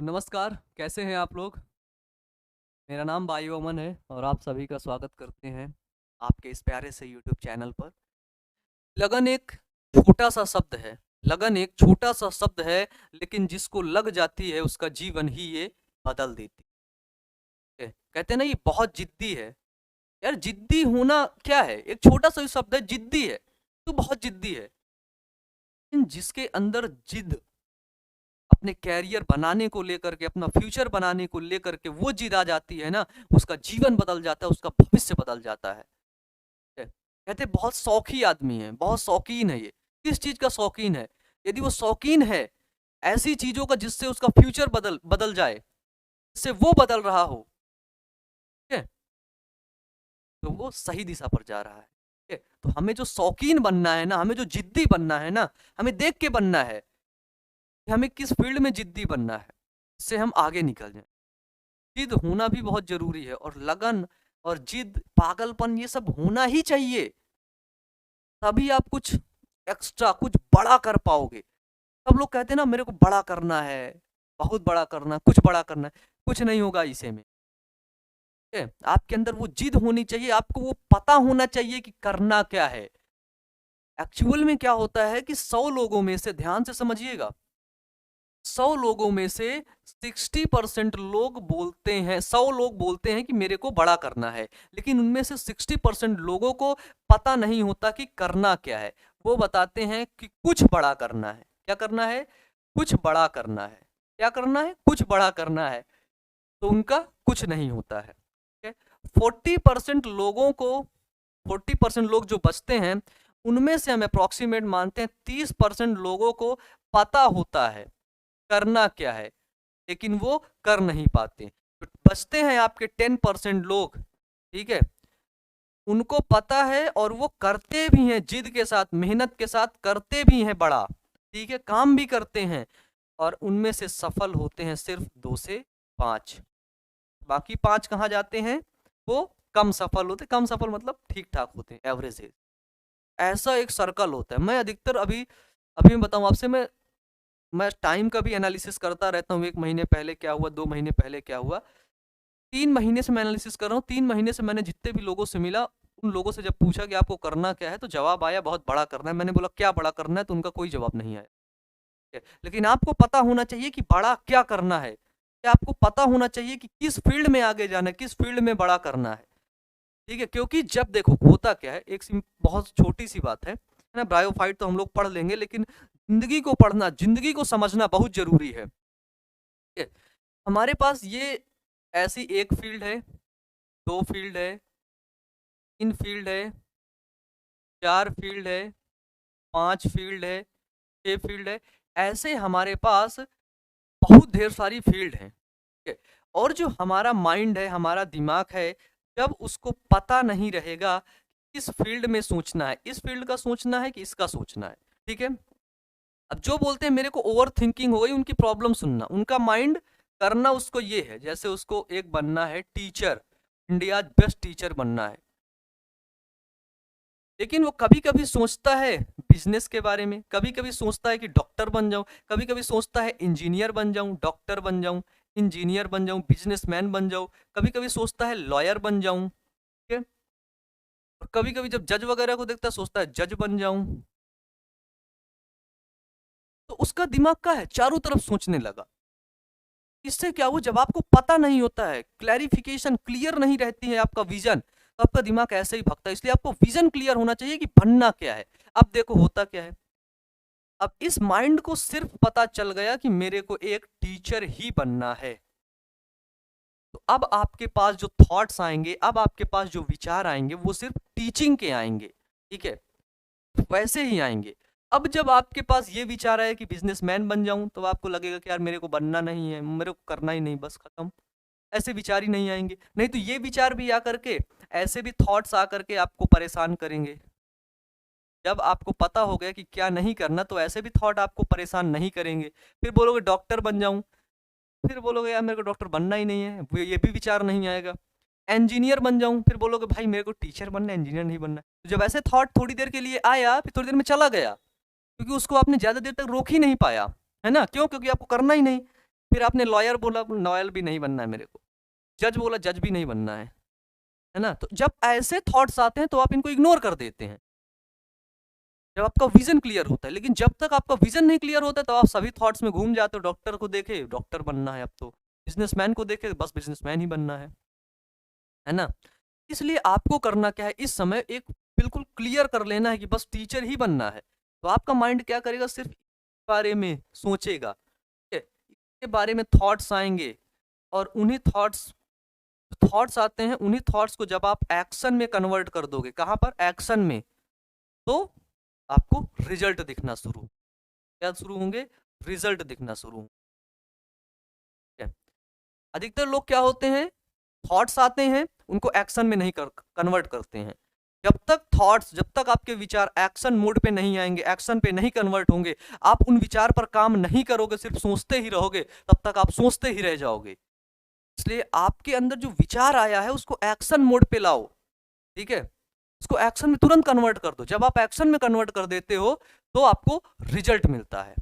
तो नमस्कार, कैसे हैं आप लोग? मेरा नाम वायु अमन है और आप सभी का स्वागत करते हैं आपके इस प्यारे से यूट्यूब चैनल पर। लगन एक छोटा-सा शब्द है, लगन एक छोटा-सा शब्द है, लेकिन जिसको लग जाती है उसका जीवन ही ये बदल देती है। कहते हैं ना ये बहुत जिद्दी है। यार जिद्दी होना क्या है? एक छोटा-सा शब्द है जिद्दी है, तो बहुत जिद्दी है। लेकिन जिसके अंदर जिद अपने कैरियर बनाने को लेकर के, अपना फ्यूचर बनाने को लेकर के वो जिद आ जाती है ना, उसका जीवन बदल जाता है, उसका भविष्य बदल जाता है। कहते हैं बहुत शौकी आदमी है, बहुत शौकीन है ये। किस चीज़ का शौकीन है? यदि वो शौकीन है, ऐसी चीज़ों का जिससे उसका फ्यूचर बदल बदल जाए, जिससे वो बदल रहा हो, ठीक है? तो वो सही दिशा पर जा रहा है, ठीक है? तो हमें जो शौकीन बनना है ना, हमें जो जिद्दी बनना है ना, हमें देख के बनना है कि हमें किस फील्ड में जिद्दी बनना है, जिससे हम आगे निकल जाएँ। जिद होना भी बहुत ज़रूरी है और लगन और जिद, पागलपन ये सब होना ही चाहिए। तभी आप कुछ एक्स्ट्रा, कुछ बड़ा कर पाओगे। सब लोग कहते हैं ना मेरे को बड़ा करना है, बहुत बड़ा करना है, कुछ बड़ा करना है, कुछ नहीं होगा इसे में। ठीक है? आपके अंदर वो जिद होनी चाहिए, आपको वो पता होना चाहिए कि करना क्या है। एक्चुअल में क्या होता है कि 100 लोगों में से ध्यान से समझिएगा, 100 लोगों में से 60% लोग बोलते हैं, 100 लोग बोलते हैं कि मेरे को बड़ा करना है, लेकिन उनमें से 60% लोगों को पता नहीं होता कि करना क्या है। वो बताते हैं कि कुछ बड़ा करना है। क्या करना है? कुछ बड़ा करना है। क्या करना है? कुछ बड़ा करना है। तो उनका कुछ नहीं होता है। ठीक है? 40% लोगों को 40% लोग जो बचते हैं, उनमें से हम अप्रॉक्सिमेट मानते हैं 30% लोगों को पता होता है करना क्या है, लेकिन वो कर नहीं पाते। तो बचते हैं आपके 10% लोग, ठीक है? उनको पता है और वो करते भी हैं जिद के साथ, मेहनत के साथ करते भी हैं बड़ा, ठीक है? काम भी करते हैं और उनमें से सफल होते हैं सिर्फ 2 से 5। बाकी 5 कहाँ जाते हैं? वो कम सफल होते हैं, कम सफल मतलब ठीक-ठाक होते हैं, एवरेज है। ऐसा एक सर्कल होता है। मैं अधिकतर अभी अभी मैं बताऊँ आपसे मैं टाइम का भी एनालिसिस करता रहता हूँ, 1 महीने पहले क्या हुआ, 2 महीने पहले क्या हुआ। 3 महीने से मैं एनालिसिस कर रहा हूँ, 3 महीने से मैंने जितने भी लोगों से मिला, उन लोगों से जब पूछा कि आपको करना क्या है? तो जवाब आया बहुत बड़ा करना है। मैंने बोला क्या बड़ा करना है? तो उनका कोई जवाब नहीं आया। ठीक है, लेकिन आपको पता होना चाहिए कि बड़ा क्या करना है? या आपको पता होना चाहिए कि किस फील्ड में आगे जाना है, किस फील्ड में बड़ा करना है। ठीक है? क्योंकि जब देखो होता क्या है, एक बहुत छोटी-सी बात है ना? ब्रायोफाइट तो हम लोग पढ़ लेंगे, लेकिन ज़िंदगी को पढ़ना, ज़िंदगी को समझना बहुत ज़रूरी है। ठीक है? हमारे पास ये ऐसी 1 फील्ड है, 2 फील्ड है, 3 फील्ड है, 4 फील्ड है, 5 फील्ड है, 6 फील्ड है। ऐसे हमारे पास बहुत ढेर सारी फील्ड हैं। ठीक है? और जो हमारा माइंड है, हमारा दिमाग है, जब उसको पता नहीं रहेगा किस फील्ड में सोचना है, इस फील्ड का सोचना है कि इसका सोचना है। ठीक है? अब जो बोलते हैं मेरे को ओवरथिंकिंग हो गई, उनकी प्रॉब्लम सुनना। उनका माइंड करना उसको ये है, जैसे उसको एक बनना है टीचर, इंडियाज़ बेस्ट टीचर बनना है। लेकिन वो कभी-कभी सोचता है बिज़नेस के बारे में, कभी-कभी सोचता है कि डॉक्टर बन जाऊँ, कभी-कभी सोचता है इंजीनियर बन जाऊँ, डॉक्टर बन जाऊँ, इंजीनियर बन जाऊँ, बिज़नेसमैन बन जाऊँ, कभी-कभी सोचता है लॉयर बन जाऊँ, ठीक है? और कभी-कभी जब जज वगैरह को देखता है सोचता है जज बन जाऊँ। तो उसका दिमाग क्या है? चारों तरफ सोचने लगा। इससे क्या हुआ जब आपको पता नहीं होता है, क्लैरिफिकेशन क्लियर नहीं रहती है आपका विज़न, तो आपका दिमाग ऐसे ही भगता है। इसलिए आपको विज़न क्लियर होना चाहिए कि बनना क्या है। अब देखो होता क्या है, अब इस माइंड को सिर्फ पता चल गया कि मेरे को एक टीचर ही बनना है। तो अब आपके पास जो थॉट्स आएँगे, अब आपके पास जो विचार आएँगे, वो सिर्फ टीचिंग के आएँगे, ठीक है? वैसे ही आएँगे। अब जब आपके पास ये विचार आया कि बिज़नेसमैन बन जाऊँ, तो आपको लगेगा कि यार मेरे को बनना नहीं है, मेरे को करना ही नहीं, बस खत्म। ऐसे विचार ही नहीं आएँगे। नहीं तो ये विचार भी आकर के, ऐसे भी थॉट्स आकर के आपको परेशान करेंगे। जब आपको पता हो गया कि क्या नहीं करना, तो ऐसे भी थॉट आपको परेशान नहीं करेंगे। फिर बोलोगे डॉक्टर बन जाऊँ, फिर बोलोगे यार मेरे को डॉक्टर बनना ही नहीं है, वो ये भी विचार नहीं आएगा। इंजीनियर बन जाऊँ, फिर बोलोगे भाई मेरे को टीचर बनना है, इंजीनियर नहीं बनना है। तो जब ऐसे थॉट थोड़ी देर के लिए आया, फिर थोड़ी देर में चला गया, क्योंकि उसको आपने ज़्यादा देर तक रोक ही नहीं पाया, है ना? क्यों? क्योंकि आपको करना ही नहीं। फिर आपने लॉयर बोला, लॉयर भी नहीं बनना है मेरे को, जज बोला, जज भी नहीं बनना है ना। तो जब ऐसे थॉट्स आते हैं तो आप इनको इग्नोर कर देते हैं, जब आपका विजन क्लियर होता है। लेकिन जब तक आपका विजन नहीं क्लियर होता तो आप सभी थॉट्स में घूम जाते हो। डॉक्टर को देखे डॉक्टर बनना है, अब तो बिजनेसमैन को देखे बस बिजनेसमैन ही बनना है ना। इसलिए आपको करना क्या है, इस समय एक बिल्कुल क्लियर कर लेना है कि बस टीचर ही बनना है। तो आपका माइंड क्या करेगा, सिर्फ इस बारे में सोचेगा, ठीक है, इसके बारे में थॉट्स आएंगे, और उन्हीं थॉट्स आते हैं, उन्हीं थॉट्स को जब आप एक्शन में कन्वर्ट कर दोगे, कहाँ पर, एक्शन में, तो आपको रिजल्ट दिखना शुरू, क्या शुरू होंगे, रिजल्ट दिखना शुरू होंगे। अधिकतर लोग क्या होते हैं, थॉट्स आते हैं, उनको एक्शन में नहीं कन्वर्ट करते हैं। जब तक आपके विचार एक्शन मोड पे नहीं आएंगे, एक्शन पे नहीं कन्वर्ट होंगे, आप उन विचार पर काम नहीं करोगे, सिर्फ सोचते ही रहोगे, तब तक आप सोचते ही रह जाओगे। इसलिए आपके अंदर जो विचार आया है उसको एक्शन मोड पे लाओ, ठीक है, उसको एक्शन में तुरंत कन्वर्ट कर दो। जब आप एक्शन में कन्वर्ट कर देते हो तो आपको रिजल्ट मिलता है।